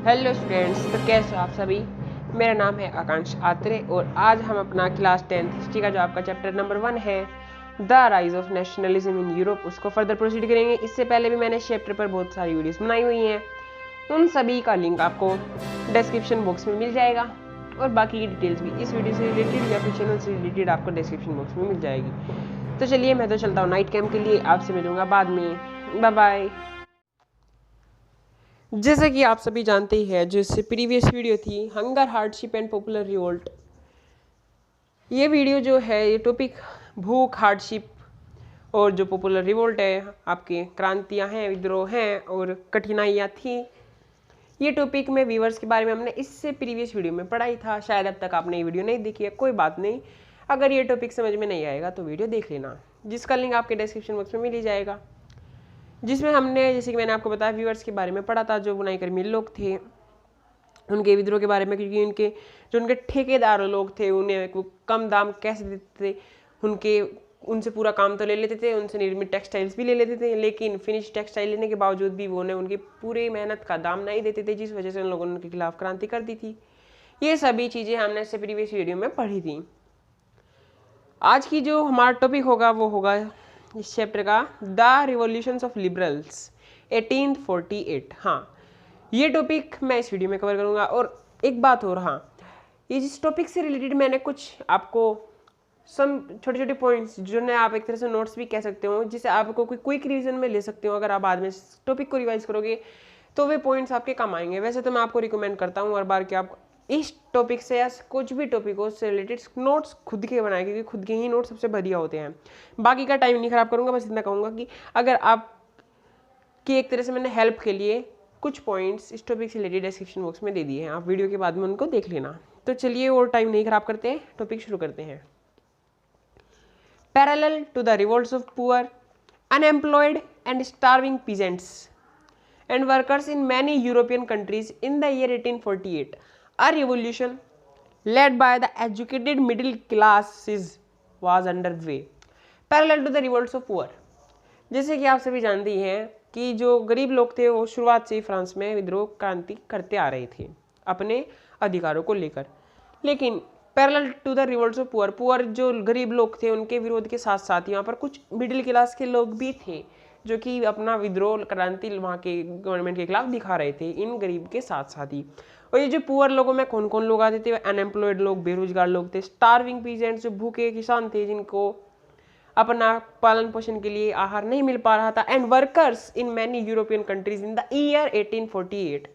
Hello students, तो कैसे हो आप सभी। मेरा नाम है आकांक्ष आत्रे और आज हम अपना क्लास 10th हिस्ट्री का जो आपका चैप्टर नंबर 1 है the rise of nationalism in Europe उसको फर्दर प्रोसीड करेंगे। इससे पहले भी मैंने इस चैप्टर पर बहुत सारी वीडियोस बनाई हुई हैं, उन सभी का लिंक आपको डिस्क्रिप्शन बॉक्स में मिल जाएगा और बाकी की डिटेल्स भी इस वीडियो से रिलेटेड या फिर चैनल से रिलेटेड आपको डिस्क्रिप्शन बॉक्स में मिल जाएगी। तो चलिए मैं तो चलता हूँ नाइट कैंप के लिए, आपसे मिलूंगा बाद में, बाय बाय। जैसा कि आप सभी जानते ही हैं, जो इससे प्रीवियस वीडियो थी hunger, hardship and popular revolt, ये वीडियो जो है ये टॉपिक भूख, हार्डशिप और जो पॉपुलर रिवोल्ट है, आपके क्रांतियां हैं, विद्रोह हैं और कठिनाइयां थी, ये टॉपिक में व्यूअर्स के बारे में हमने इससे प्रीवियस वीडियो में पढ़ा ही था। शायद अब तक आपने ये वीडियो नहीं देखी है, कोई बात नहीं। अगर ये टॉपिक समझ में नहीं आएगा तो वीडियो देख लेना, जिसका लिंक आपके डिस्क्रिप्शन बॉक्स में मिल ही जाएगा, जिसमें हमने जैसे कि मैंने आपको बताया व्यूअर्स के बारे में पढ़ा था, जो बुनाई कर्मी लोग थे उनके विद्रोह के बारे में, क्योंकि उनके ठेकेदार लोग थे उन्हें कम दाम कैसे देते थे, उनसे पूरा काम तो ले लेते थे, उनसे निर्मित टेक्सटाइल्स भी ले लेते थे, लेकिन फिनिश टेक्सटाइल लेने के बावजूद भी वो उन्हें उनकी पूरी मेहनत का दाम नहीं देते थे, जिस वजह से उन लोगों ने उनके खिलाफ क्रांति कर दी थी। ये सभी चीज़ें हमने इससे प्रीवियस वीडियो में पढ़ी थी। आज की जो हमारा टॉपिक होगा वो होगा इस चैप्टर का द रिवॉल्यूशंस ऑफ लिबरल्स 1848। हाँ, ये टॉपिक मैं इस वीडियो में कवर करूँगा। और एक बात और, हाँ, ये जिस टॉपिक से रिलेटेड मैंने कुछ आपको सम छोटे छोटे पॉइंट्स जो ने आप एक तरह से नोट्स भी कह सकते हो, जिसे आपको कोई क्विक रिवीजन में ले सकते हो। अगर आप बाद में इस टॉपिक को रिवाइज करोगे तो वे पॉइंट्स आपके काम आएंगे। वैसे तो मैं आपको रिकमेंड करता हूँ हर बार कि आप इस टॉपिक से या कुछ भी टॉपिक हो उससे रिलेटेड नोट्स खुद के बनाए, क्योंकि खुद के ही नोट्स सबसे बढ़िया होते हैं। बाकी का टाइम नहीं खराब करूँगा, बस इतना कहूँगा कि अगर आप की एक तरह से मैंने हेल्प के लिए कुछ पॉइंट्स इस टॉपिक से रिलेटेड डिस्क्रिप्शन बॉक्स में दे दिए हैं, आप वीडियो के बाद में उनको देख लेना। तो चलिए और टाइम नहीं खराब करते हैं, टॉपिक शुरू करते हैं। Parallel to the revolts of poor, unemployed and starving peasants and workers in many European countries in the year 1848, a revolution led by the educated middle classes was underway, parallel to the revolts of poor। जैसे कि आप सभी जानते हैं कि जो गरीब लोग थे वो शुरुआत से ही फ्रांस में विद्रोह क्रांति करते आ रहे थे अपने अधिकारों को लेकर, लेकिन parallel to the revolts of poor, poor जो गरीब लोग थे उनके विरोध के साथ साथ यहाँ पर कुछ मिडिल क्लास के लोग भी थे जो कि अपना विद्रोह क्रांति वहाँ के गवर्नमेंट के खिलाफ दिखा रहे थे इन गरीब के साथ साथ ही। और ये जो पुअर लोगों में कौन कौन लोग आते थे, अनएम्प्लॉयड लोग, बेरोजगार लोग थे, स्टार्विंग पीजेंट्स जो भूखे किसान थे जिनको अपना पालन पोषण के लिए आहार नहीं मिल पा रहा था, and workers in many European countries in the year 1848।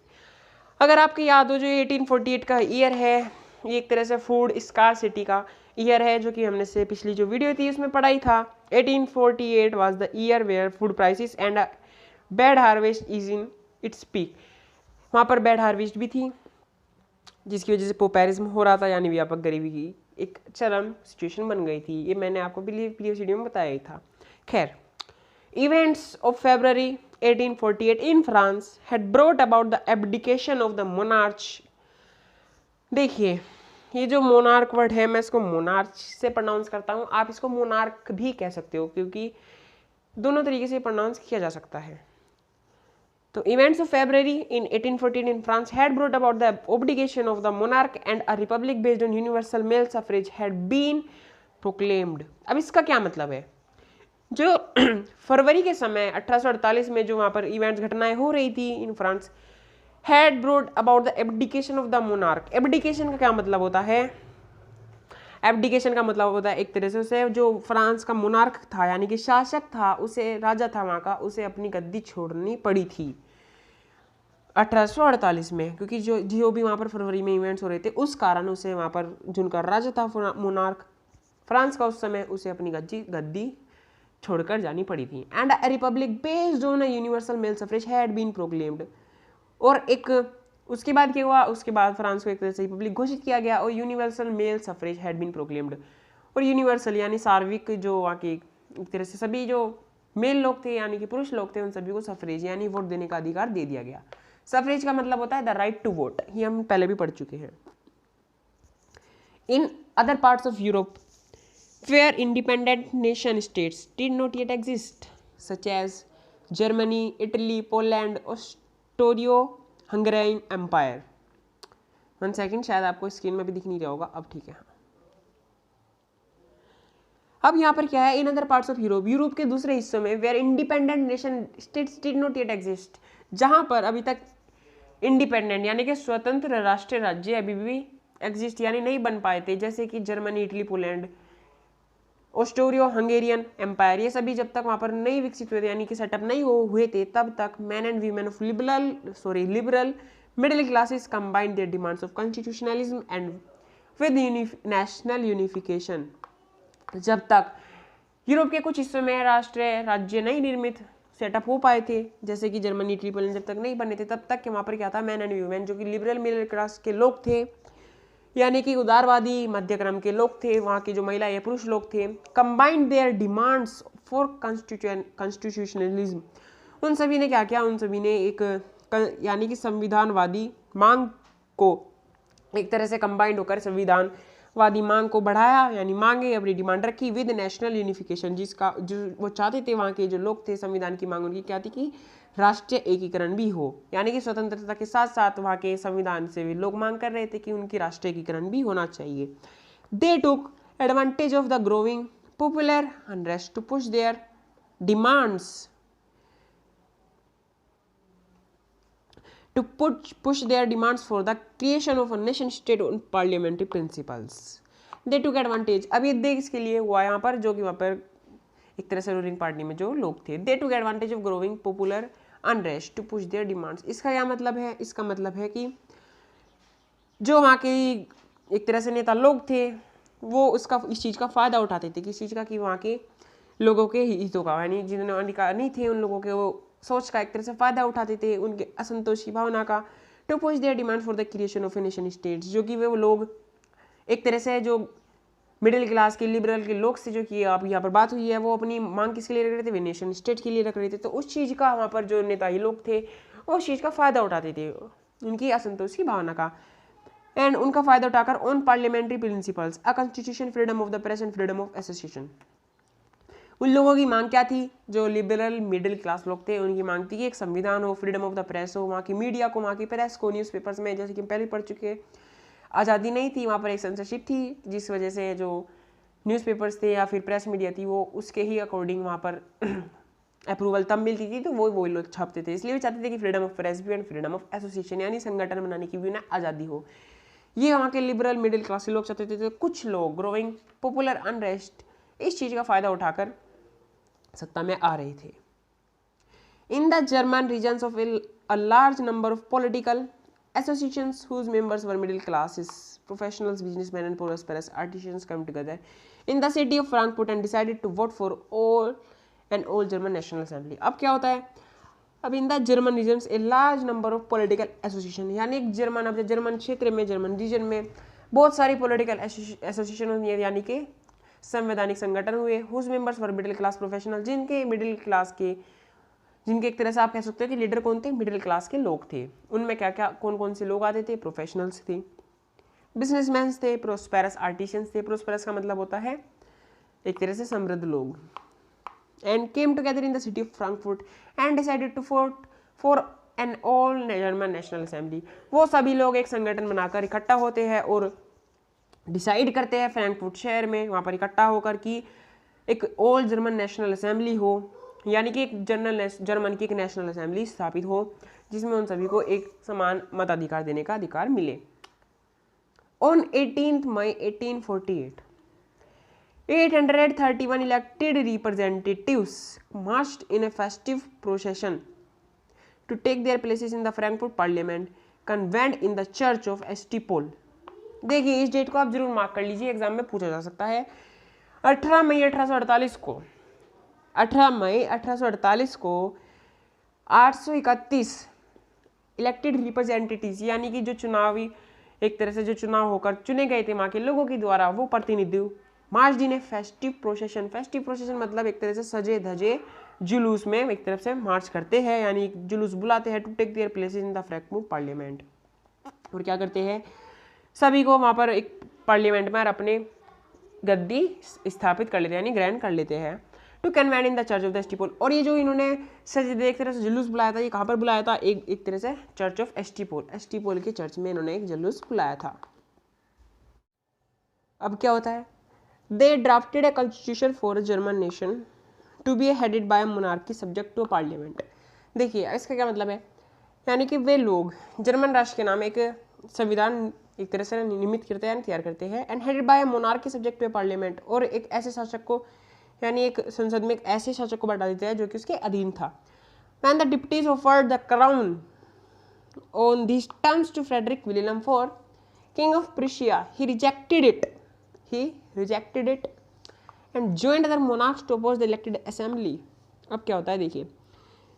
अगर आपको याद हो जो 1848 का ईयर है, ये एक तरह से फूड स्कार्सिटी का ईयर है, जो कि हमने से पिछली जो वीडियो थी उसमें पढ़ा ही था। 1848 was the year where food prices and bad harvest is in its peak. वहाँ पर बैड हार्वेस्ट भी थी जिसकी वजह से पॉपुलिज्म हो रहा था, यानी व्यापक गरीबी की एक चरम सिचुएशन बन गई थी। ये मैंने आपको प्रीवियस वीडियो में बताया ही था। खैर, events of February 1848 in France had brought about the abdication of the monarch. देखिए, ये जो मोनार्क वर्ड है मैं इसको मोनार्च से प्रोनाउंस करता हूँ, आप इसको मोनार्क भी कह सकते हो क्योंकि दोनों तरीके से प्रोनाउंस किया जा सकता है। तो events of February in 1848 in France had brought about the obligation of the monarch and a republic based on universal male suffrage had been proclaimed. अब इसका क्या मतलब है, जो फरवरी के समय 1848 में जो वहाँ पर इवेंट्स घटनाएं हो रही थी इन France, had brought about the abdication of the monarch. Abdication का क्या मतलब होता है, एब्डिकेशन का मतलब होता है एक तरह से उसे जो फ्रांस का मोनार्क था यानी कि शासक था, उसे राजा था वहाँ का, उसे अपनी गद्दी छोड़नी पड़ी थी 1848 में, क्योंकि जो भी वहाँ पर फरवरी में इवेंट्स हो रहे थे उस कारण उसे वहाँ पर जिनका राजा था मोनार्क फ्रांस का उस समय, उसे अपनी गद्दी छोड़कर जानी पड़ी थी। And a republic based on a universal male suffrage had been proclaimed. और एक उसके बाद क्या हुआ, उसके बाद फ्रांस को एक तरह से रिपब्लिक घोषित किया गया और universal male suffrage had been proclaimed. और यूनिवर्सल यानी सार्वत्रिक, जो वहाँ के एक तरह से सभी जो मेल लोग थे यानी कि पुरुष लोग थे उन सभी को सफरेज यानी वोट देने का अधिकार दे दिया गया। सफरेज का मतलब होता है द राइट टू वोट, ये हम पहले भी पढ़ चुके हैं। इन other parts of Europe where independent nation states did not yet exist, such as Germany, Italy, Poland, Austria, Hungarian empire. 1 second, शायद आपको स्क्रीन में भी दिख नहीं रहा होगा, अब ठीक है। अब यहाँ पर क्या है, in other parts of Europe, Europe के दूसरे हिस्सों में where independent nation states did not yet exist, जहाँ पर अभी तक इंडिपेंडेंट यानी कि स्वतंत्र राष्ट्रीय राज्य अभी भी एग्जिस्ट यानी नहीं बन पाए थे, जैसे कि Germany, Italy, Poland, Austro Hungarian empire, ये सभी जब तक वहाँ पर नहीं विकसित हुए थे यानी कि सेटअप नहीं हुए थे, तब तक man and women of liberal middle classes combined there demands of constitutionalism and with national unification. जब तक यूरोप के कुछ हिस्सों में राष्ट्रीय राज्य नहीं निर्मित सेटअप हो पाए थे, जैसे कि जर्मनी, इटली, पोलैंड जब तक नहीं बने थे, तब तक के वहाँ पर क्या था, मैन एंड वुमेन जो कि लिबरल मिडिल क्लास के लोग थे यानी कि उदारवादी मध्यक्रम के लोग थे, वहाँ की जो महिला या पुरुष लोग थे, combined there demands for constitutionalism, उन सभी ने क्या किया, उन सभी ने एक यानी कि संविधानवादी मांग को एक तरह से कंबाइंड होकर संविधानवादी मांग को बढ़ाया, यानी मांगे अपनी डिमांड रखी विद नेशनल यूनिफिकेशन, जिसका जो वो चाहते थे वहाँ के जो लोग थे, संविधान की मांग उनकी क्या थी कि राष्ट्रीय एकीकरण भी हो, यानी कि स्वतंत्रता के साथ साथ वहाँ के संविधान से भी लोग मांग कर रहे थे कि उनकी राष्ट्रीय एकीकरण भी होना चाहिए। They took advantage of the growing popular unrest to push their demands to push their demands for the creation of a nation state on parliamentary principles. They took advantage, अब ये देख इसके लिए हुआ यहाँ पर, जो कि वहाँ पर एक तरह से रूलिंग पार्टी में जो लोग थे, they took advantage of growing popular unrest to push their demands। इसका क्या मतलब है, इसका मतलब है कि जो वहाँ के एक तरह से नेता लोग थे वो इस चीज़ का फ़ायदा उठाते थे, किस चीज़ का, कि वहाँ के लोगों के हितों का, यानी जिन्होंने अधिकार नहीं थे उन लोगों के वो सोच का एक तरह से फायदा उठाते थे, उनके असंतोष की भावना का, to push their demand for the creation of a nation states, जो कि वो लोग एक तरह से जो मिडिल क्लास के लिबरल के लोग से जो कि आप यहाँ पर बात हुई है, वो अपनी मांग किसके लिए रख रहे थे, वे नेशन स्टेट के लिए रख रहे थे। तो उस चीज़ का वहाँ पर जो नेता ही लोग थे वो उस चीज़ का फायदा उठाते थे, उनकी असंतोष की भावना का, एंड उनका फायदा उठाकर on parliamentary principles, a constitution, freedom of the press and freedom of association. उन लोगों की मांग क्या थी, जो लिबरल मिडिल क्लास लोग थे, उनकी मांग थी कि एक संविधान हो, फ्रीडम ऑफ द प्रेस हो, वहाँ की मीडिया को, वहाँ की प्रेस को, न्यूज़पेपर्स में, जैसे कि पहले पढ़ चुके, आज़ादी नहीं थी, वहाँ पर एक सेंसरशिप थी, जिस वजह से जो न्यूज़पेपर्स थे या फिर प्रेस मीडिया थी वो उसके ही अकॉर्डिंग वहाँ पर अप्रूवल तब मिलती थी, तो वो लोग छापते थे। इसलिए भी चाहते थे कि फ्रीडम ऑफ प्रेस भी एंड फ्रीडम ऑफ एसोसिएशन यानी संगठन बनाने की भी ना आज़ादी हो। ये वहाँ के लिबरल मिडिल क्लास के लोग चाहते थे। तो कुछ लोग ग्रोइंग पॉपुलर अनरेस्ट इस चीज़ का फ़ायदा उठाकर सत्ता में आ रहे थे। In the German regions of a large number of political associations whose members were middle classes, professionals, businessmen and prosperous artisans come together in the city of Frankfurt and decided to vote for all German National Assembly। अब क्या होता है, अब in the German regions a large number of political association, यानी एक German, अब German क्षेत्र में, जर्मन रीजन में बहुत सारी पॉलिटिकल एसोसिएशन हुई है, यानी कि संवैधानिक संगठन हुए, whose members were middle class professional, जिनके मिडिल क्लास के, जिनके एक तरह से आप कह सकते हो कि लीडर कौन थे, मिडिल क्लास के लोग थे। उनमें क्या क्या कौन कौन से लोग आते थे, प्रोफेशनल्स थे, बिजनेसमैन थे, प्रोस्पेरस आर्टिशियंस थे। प्रोस्पेरस का मतलब होता है एक तरह से समृद्ध लोग। And came together in the city of Frankfurt and decided to vote for an all German national assembly. वो सभी लोग एक संगठन बनाकर इकट्ठा होते हैं और डिसाइड करते हैं फ्रैंकफर्ट शहर में वहाँ पर इकट्ठा होकर कि एक ऑल जर्मन नेशनल असेंबली हो, यानी कि एक जर्मन की एक नेशनल असेंबली स्थापित हो जिसमें उन सभी को एक समान मताधिकार देने का अधिकार मिले। On 18 May 1848 831 elected representatives marched in a festive procession to take their places in the Frankfurt Parliament convened in the Church of St. Paul। देखिए इस डेट को आप जरूर मार्क कर लीजिए, एग्जाम में पूछा जा सकता है। 18 मई 1848 को 831 इलेक्टेड रिप्रेजेंटेटिव्स, यानी कि जो चुनावी एक तरह से जो चुनाव होकर चुने गए थे वहाँ के लोगों के द्वारा, वो प्रतिनिधि मार्च ने फेस्टिव प्रोसेशन, फेस्टिव प्रोसेशन मतलब एक तरह से सजे धजे जुलूस में एक तरफ से मार्च करते हैं, यानी जुलूस बुलाते हैं to take their places in the Frankfurt parliament. और क्या करते हैं, सभी को वहाँ पर एक पार्लियामेंट में अपने गद्दी स्थापित कर लेते हैं, यानी ग्रहण कर लेते हैं। To convene in the church of the St Paul. और ये जो इन्होंने एक तरह से जुलूस बुलाया था, ये कहाँ पर बुलाया था, एक तरह से चर्च ऑफ एस्टिपोल, एस्टिपोल के चर्च में इन्होंने एक जुलूस बुलाया था। अब क्या होता है, they drafted a constitution for a German nation to be headed by monarchy subject to parliament. देखिए इसका क्या मतलब है, यानी कि वे लोग जर्मन राष्ट्र के नाम एक संविधान एक तरह से निर्मित करते हैं, तैयार करते हैं, and headed by monarchy subject to parliament, और एक ऐसे शासक को, यानी एक संसद में एक ऐसे शासक को बैठा देते हैं जो कि उसके अधीन था। When the deputies offered the crown on these terms to Frederick William IV, King of Prussia, he rejected it and joined other monarchs to oppose the elected assembly. अब क्या होता है देखिए,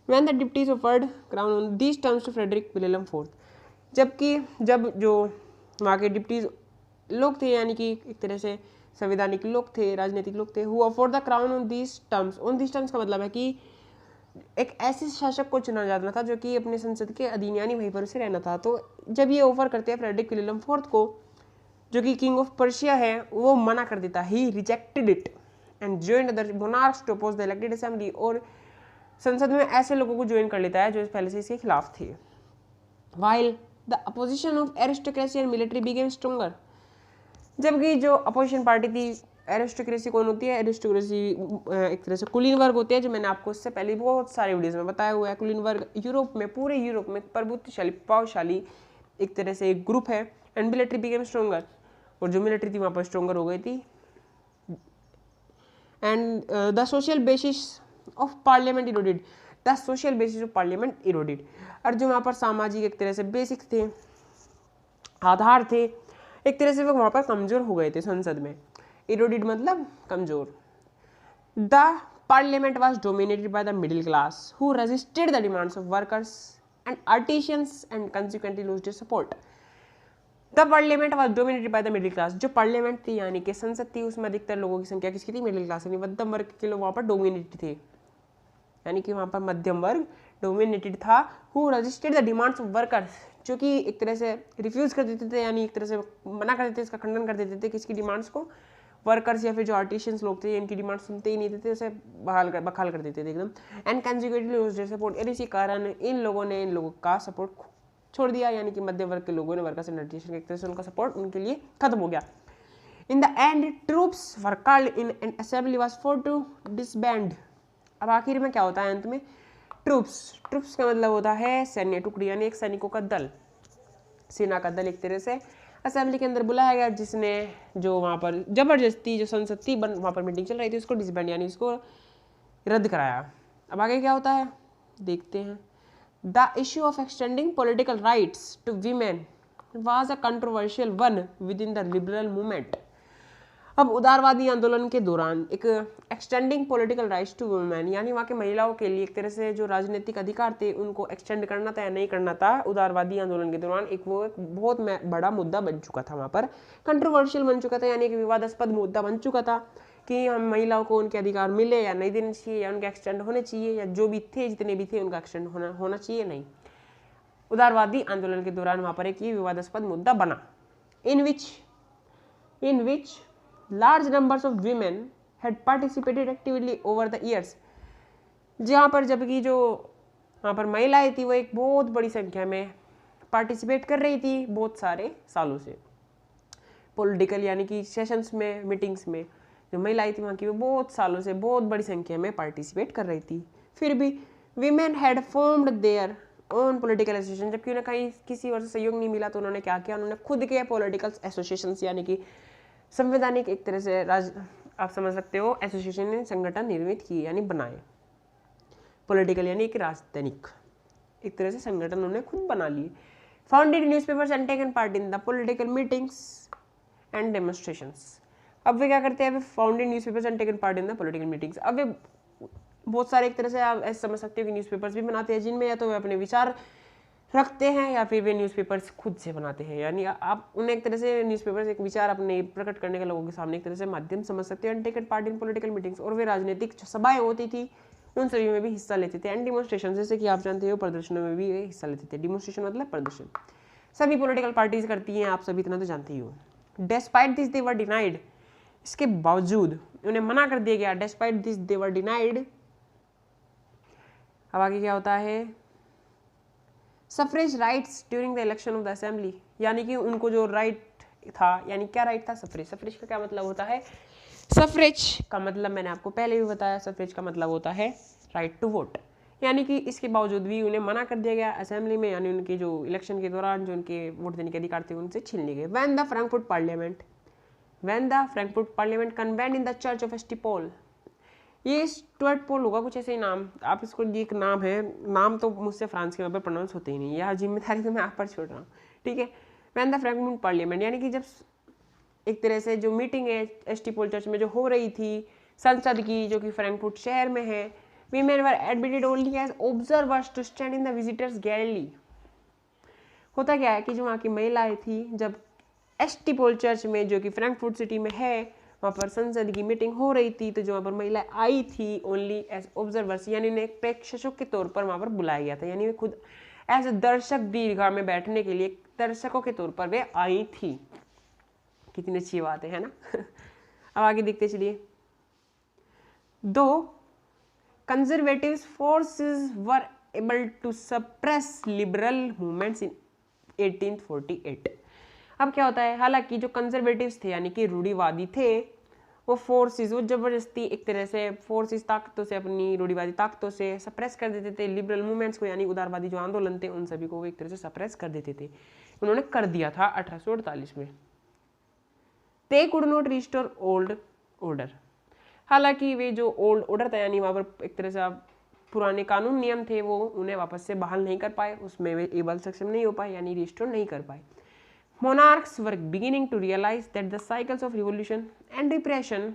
When the deputies offered crown on these terms to Frederick William IV, जब जो वहाँ के deputies लोग थे, यानी कि एक तरह से संवैधानिक लोग थे, राजनीतिक लोग थे, who offered the crown on these terms का मतलब है कि एक ऐसे शासक को चुना जाना था जो कि अपने संसद के अधीन, यानी वहीं पर उसे रहना था। तो जब ये ऑफर करते हैं फ्रेडरिक विलियम फोर्थ को, जो कि किंग ऑफ पर्शिया है, वो मना कर देता, he rejected it and joined other monarchs to oppose the elected assembly, और संसद में ऐसे लोगों को ज्वाइन कर लेता है जो पहले से इसके खिलाफ थे। While the opposition of aristocracy and military became stronger, जबकि जो अपोजिशन पार्टी थी, एरिस्टोक्रेसी कौन होती है, एरिस्टोक्रेसी एक तरह से कुलीन वर्ग होते हैं, जो मैंने आपको इससे पहले बहुत सारे वीडियोस में बताया हुआ है। कुलीन वर्ग यूरोप में, पूरे यूरोप में प्रभुत्वशाली प्रभावशाली एक तरह से एक ग्रुप है, एंड मिलिट्री बिकेम स्ट्रोंगर, और जो मिलिट्री थी वहाँ पर स्ट्रोंगर हो गई थी, and the social basis of parliament eroded, the social basis of parliament eroded, और जो वहाँ पर सामाजिक एक तरह से बेसिक थे, आधार थे, एक तरह से वो वहाँ पर कमजोर हो गए थे संसद में। इरोडेड मतलब कमजोर। The parliament was dominated by the middle class who resisted the demands of workers and artisans and consequently lost their support. The parliament was dominated by the middle class, जो पार्लियामेंट थी यानी कि संसद थी, उसमें अधिकतर लोगों की संख्या किसकी थी, मिडिल क्लास, यानी मध्यम वर्ग के लोग वहाँ पर डोमिनेटेड थे, यानी कि वहाँ पर मध्यम वर्ग डोमिनेटेड था। Who resisted the demands of workers, जो कि एक तरह से रिफ्यूज कर देते थे, यानी एक तरह से मना कर देते थे, इसका खंडन कर देते थे किसकी डिमांड्स को, वर्कर्स या फिर जो आर्टिशियंस लोग थे, इनकी डिमांड सुनते ही नहीं थे, उसे बहाल कर देते थे एकदम। And consequently lost their support, और इसी कारण इन लोगों का सपोर्ट छोड़ दिया, यानी कि मध्य वर्ग के लोगों ने वर्कर्स एंड आर्टिशियंस एक तरह से उनका सपोर्ट उनके लिए खत्म हो गया। In the end troops were called in and assembly was forced to disband. अब आखिर में क्या होता है अंत में, ट्रूप्स का मतलब होता है सैन्य टुकड़ी, यानी एक सैनिकों का दल, सेना का दल एक तरह से असेंबली के अंदर बुलाया गया, जिसने जो वहाँ पर जबरदस्ती जो संसद थी वहाँ पर मीटिंग चल रही थी, उसको डिसबैंड यानी उसको रद्द कराया। अब आगे क्या होता है देखते हैं। The issue of extending political rights to women was a controversial one within the liberal movement. अब उदारवादी आंदोलन के दौरान एक extending political rights to women, यानी वहाँ के महिलाओं के लिए एक तरह से जो राजनीतिक अधिकार थे उनको एक्सटेंड करना था या नहीं करना था, उदारवादी आंदोलन के दौरान एक बहुत बड़ा मुद्दा बन चुका था, वहाँ पर कंट्रोवर्शियल बन चुका था, यानी कि विवादास्पद मुद्दा बन चुका था कि हम महिलाओं को उनके अधिकार मिले या नहीं देने चाहिए, या उनके एक्सटेंड होने चाहिए, या जो भी थे जितने भी थे उनका एक्सटेंड होना चाहिए नहीं। उदारवादी आंदोलन के दौरान वहाँ पर एक ये विवादास्पद मुद्दा बना, इन विच large numbers of women had participated actively over the years, जहाँ पर जबकि जो वहाँ पर महिलाएं थी वो एक बहुत बड़ी संख्या में पार्टिसिपेट कर रही थी बहुत सारे सालों से पॉलिटिकल, यानी कि सेशंस में, मीटिंग्स में जो महिलाएं थी वहाँ की वो बहुत सालों से बहुत बड़ी संख्या में पार्टिसिपेट कर रही थी। फिर भी women had formed their own political association, जबकि उन्हें कहीं किसी और से सहयोग नहीं मिला तो उन्होंने क्या किया, उन्होंने खुद के पॉलिटिकल एसोसिएशन, यानी कि संवैधानिक एक तरह से आप समझ सकते हो एसोसिएशन ने संगठन निर्मित किए, यानी बनाए, पॉलिटिकल यानी एक राजनीतिक एक तरह से संगठन उन्होंने खुद बना लिए। Founded newspapers and taken part in the political meetings and demonstrations. अब वे क्या करते हैं, founded newspapers and taken part in the political meetings. अब वे बहुत सारे एक तरह से आप ऐसे समझ सकते हो कि न्यूज़पेपर्स भी बनाते हैं, जिनमें या तो वे अपने विचार रखते हैं या फिर वे न्यूज़पेपर्स खुद से बनाते हैं, यानी आप उन्हें एक तरह से न्यूज़पेपर्स एक विचार अपने प्रकट करने के लोगों के सामने एक तरह से माध्यम समझ सकते हैं। And taken part in political meetings, और वे राजनीतिक सभाएं होती थी उन सभी में भी हिस्सा लेते थे। एंड डिमोन्स्ट्रेशन, जैसे कि आप जानते हो प्रदर्शनों में भी वे हिस्सा लेते थे। डिमोन्स्ट्रेशन मतलब प्रदर्शन, सभी पॉलिटिकल पार्टीज करती हैं, आप सभी इतना तो जानते ही हो। Despite this they were denied इसके बावजूद उन्हें मना कर दिया गया, despite this they were denied. अब आगे क्या होता है, suffrage rights during the election of the assembly, यानी कि उनको जो राइट था, यानी क्या राइट था, सफरेज। सफरेज का क्या मतलब होता है, सफरेज का मतलब मैंने आपको पहले भी बताया, सफरेज का मतलब होता है राइट टू वोट, यानी कि इसके बावजूद भी उन्हें मना कर दिया गया असेंबली में, यानी उनके जो इलेक्शन के दौरान जो उनके वोट देने के अधिकार थे उनसे छीन लिए गए। When the Frankfurt parliament convened in the church of St Paul, ये स्टुअर्ट पोल होगा कुछ ऐसे ही नाम, आप इसको, ये एक नाम है, नाम तो मुझसे फ्रांस के वहाँ पर प्रोनाउंस होते ही नहीं, यह जिम्मेदारी तो मैं आप पर छोड़ रहा हूँ, ठीक है। व्हेन द फ्रैंकफर्ट पार्लियामेंट, यानी कि जब एक तरह से जो मीटिंग है स्टीपोल चर्च में जो हो रही थी संसद की, जो कि फ्रैंकफर्ट शहर में है, women were admitted only as observers to stand in the visitors gallery। होता क्या है कि जो वहाँ की महिलाएं थी, जब स्टीपोल चर्च में जो कि फ्रैंकफर्ट सिटी में है, वहाँ पर संसद की मीटिंग हो रही थी, तो जो वहाँ पर महिलाएं आई थी ओनली एज ऑब्जर्वर्स, यानी उन्हें एक प्रेक्षकों के तौर पर वहाँ पर बुलाया गया था, यानी वे खुद एज दर्शक दीर्घा में बैठने के लिए दर्शकों के तौर पर वे आई थी। कितनी अच्छी बात है ना। अब आगे देखते चलिए, दो conservative forces were able to suppress liberal movements in 1848। अब क्या होता है, हालांकि जो कंजर्वेटिव्स थे यानी कि रूढ़िवादी थे, वो फोर्सेस, वो जबरदस्ती एक तरह से फोर्सेस ताकतों से, अपनी रूढ़िवादी ताकतों से सप्रेस कर देते थे लिबरल मूवमेंट्स को, यानी उदारवादी जो आंदोलन थे उन सभी को वो एक तरह से सप्रेस कर देते थे। उन्होंने कर दिया था 1848 में। They could not restore old order, हालांकि वे जो ओल्ड ऑर्डर था, यानी वहाँ पर एक तरह से पुराने कानून नियम थे, वो उन्हें वापस से बहाल नहीं कर पाए, उसमें वे एबल सक्षम नहीं हो पाए, यानी रिस्टोर नहीं कर पाए। Monarchs were beginning to realize that the cycles of revolution and depression,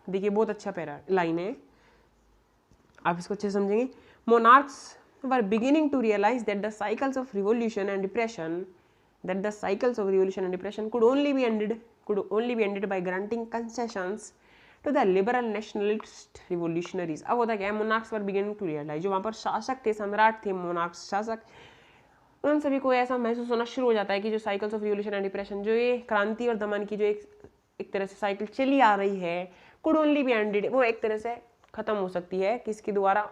देखिए बहुत अच्छा पैरा लाइन है, आप इसको अच्छे समझेंगे। Monarchs were beginning to realize that the cycles of revolution and depression could only be ended by granting concessions to the liberal nationalist revolutionaries। अब होता क्या है, monarchs were beginning to realize, जो वहाँ पर शासक थे, सम्राट थे, मोनार्क्स शासक, उन सभी को ऐसा महसूस होना शुरू हो जाता है कि जो cycles of revolution and depression, जो ये क्रांति और दमन की जो एक तरह से साइकिल चली आ रही है, कुड ओनली बी एंडेड, वो एक तरह से खत्म हो सकती है किसके द्वारा,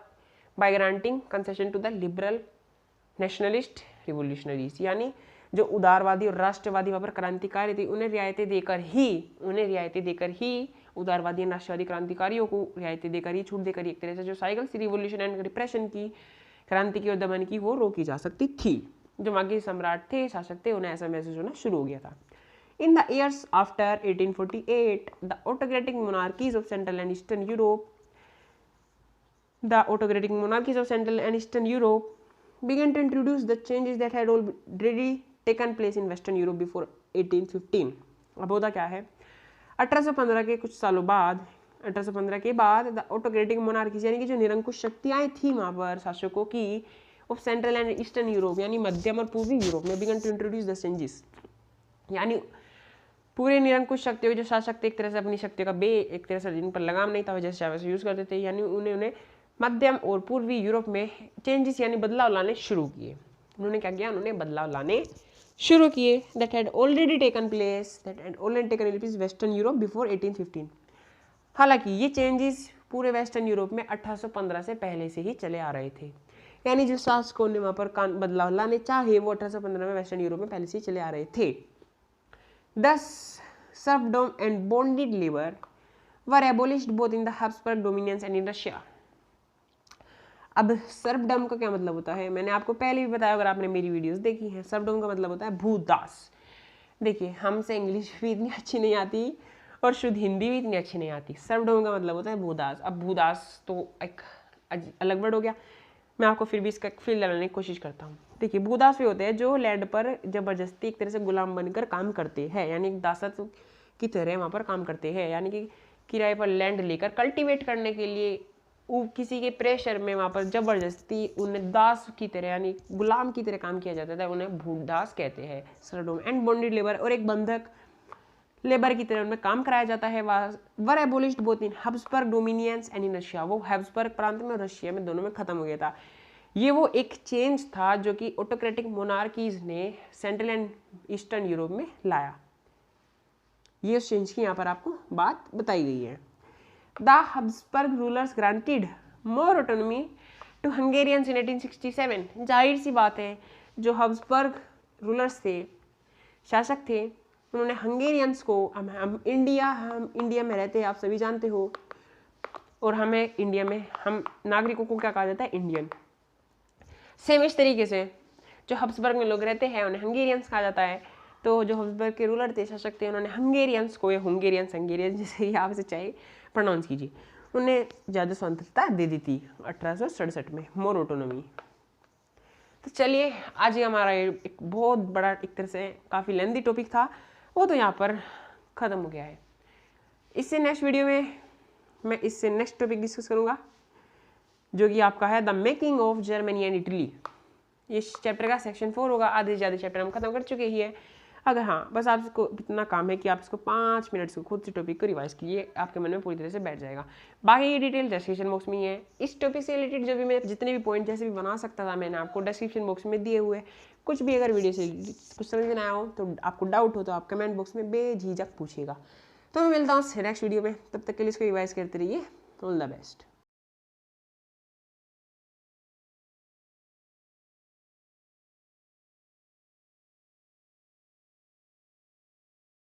by granting concession to the liberal nationalist revolutionaries, यानी जो उदारवादी और राष्ट्रवादी वहाँ पर क्रांतिकारी थे उन्हें रियायतें देकर ही उदारवादी और राष्ट्रवादी क्रांतिकारियों को रियायतें देकर ही, छूट देकर ही एक तरह से जो साइकिल रिवोल्यूशन एंड डिप्रेशन की, क्रांति की और दमन की, वो रोकी जा सकती थी। जो वहाँ के सम्राट थे, शासक थे, उन्हें ऐसा महसूस होना शुरू हो गया था। In the years after 1848 the autocratic monarchies of central and eastern Europe began to introduce the changes that had already taken place in Western Europe before 1815। अब होता क्या है, 1815 के कुछ सालों बाद, 1815 के बाद द ऑटोक्रेटिक मोनार्कीज, यानी कि जो निरंकुश शक्तियाँ थी वहाँ पर शासकों की, of central and eastern Europe, यानी मध्यम और पूर्वी यूरोप में, began to introduce the changes, यानी पूरे निरंकुश शक्तियों के जो शासक थे, एक तरह से अपनी शक्तियों का एक तरह से जिन पर लगाम नहीं था, वह जैसे वैसे यूज करते थे, यानी उन्हें मध्यम और पूर्वी यूरोप में चेंजेस यानी बदलाव लाने शुरू किए। उन्होंने क्या किया, उन्होंने बदलाव लाने शुरू किए। That had already taken place western Europe before 1815। हालांकि ये चेंजेस पूरे वेस्टर्न यूरोप में 1815 से पहले से ही चले आ रहे थे, यानी जो शासकों ने वहाँ पर बदलाव लाने चाहे वो 1815 में वेस्टर्न यूरोप में पहले से ही चले आ रहे थे। दस serfdom and bonded labour were abolished both in the Habsburg dominions and in Russia. अब सर्फडम का क्या मतलब होता है, मैंने आपको पहले भी बताया, अगर आपने मेरी वीडियोस देखी हैं। सर्फडम का मतलब होता है भूदास। देखिए, हमसे इंग्लिश भी इतनी अच्छी नहीं आती और शुद्ध हिंदी भी इतनी अच्छी नहीं आती। सर्फडम का मतलब होता है भूदास। अब भूदास तो एक अलग वर्ड हो गया, मैं आपको फिर भी इसका फील लगाने की कोशिश करता हूँ। देखिए, भूदास वे होते हैं जो लैंड पर जबरदस्ती एक तरह से गुलाम बनकर काम करते हैं, यानी दासत्व की तरह वहाँ पर काम करते हैं, यानी कि किराए पर लैंड लेकर कल्टीवेट करने के लिए किसी के प्रेशर में वहाँ पर जबरदस्ती उन्हें दास की तरह यानी गुलाम की तरह काम किया जाता था, उन्हें भूदास कहते हैं। सर्फडम एंड बॉन्डेड लेबर, और एक बंधक लेबर की तरह उनमें काम कराया जाता है। Were abolished both in Habsburg dominions and in Russia, वो हैब्सबर्ग प्रांत में और रशिया में दोनों में खत्म हो गया था। ये वो एक चेंज था जो कि ऑटोक्रेटिक मोनार्कीज ने सेंट्रल एंड ईस्टर्न यूरोप में लाया। ये उस चेंज की यहाँ पर आपको बात बताई गई है। The Habsburg rulers granted more autonomy to Hungarians in 1867। जाहिर सी बात है, जो हब्सबर्ग रूलर्स थे, शासक थे, उन्होंने हंगेरियंस को, हम इंडिया में रहते हैं, आप सभी जानते हो, और हमें इंडिया में हम नागरिकों को क्या कहा जाता है, इंडियन। सेम इस तरीके से जो हब्सबर्ग में लोग रहते हैं उन्हें हंगेरियंस कहा जाता है। तो जो हब्सबर्ग के रूलर थे, शासक थे, उन्होंने हंगेरियंस को, या हंगेरियंस जैसे ही आप इसे चाहे प्रोनाउंस कीजिए, उन्हें ज़्यादा स्वतंत्रता दे दी थी 1867 में, मोर ऑटोनॉमी। तो चलिए, आज ही हमारा एक बहुत बड़ा, एक तरह से काफ़ी लेंदी टॉपिक था, वो तो यहाँ पर ख़त्म हो गया है। इससे नेक्स्ट वीडियो में मैं इससे नेक्स्ट टॉपिक डिस्कस करूँगा, जो कि आपका है the making of Germany and Italy. इस चैप्टर का सेक्शन 4 होगा। आधे से ज़्यादा चैप्टर हम खत्म कर चुके ही है। अगर हाँ, बस आपको इतना काम है कि आप इसको 5 मिनट से खुद से टॉपिक को रिवाइज कीजिए, आपके मन में पूरी तरह से बैठ जाएगा। बाकी ये डिटेल डिस्क्रिप्शन बॉक्स में ही है। इस टॉपिक से रिलेटेड जो भी मैं जितने भी पॉइंट जैसे भी बना सकता था, मैंने आपको डिस्क्रिप्शन बॉक्स में दिए हुए। कुछ भी अगर वीडियो से कुछ समझ में ना आया हो, तो आपको डाउट हो, तो आप कमेंट बॉक्स में बेझिझक पूछिएगा। तो मैं मिलता हूँ नेक्स्ट वीडियो में, तब तक के लिए इसको रिवाइज करते रहिए। All the best.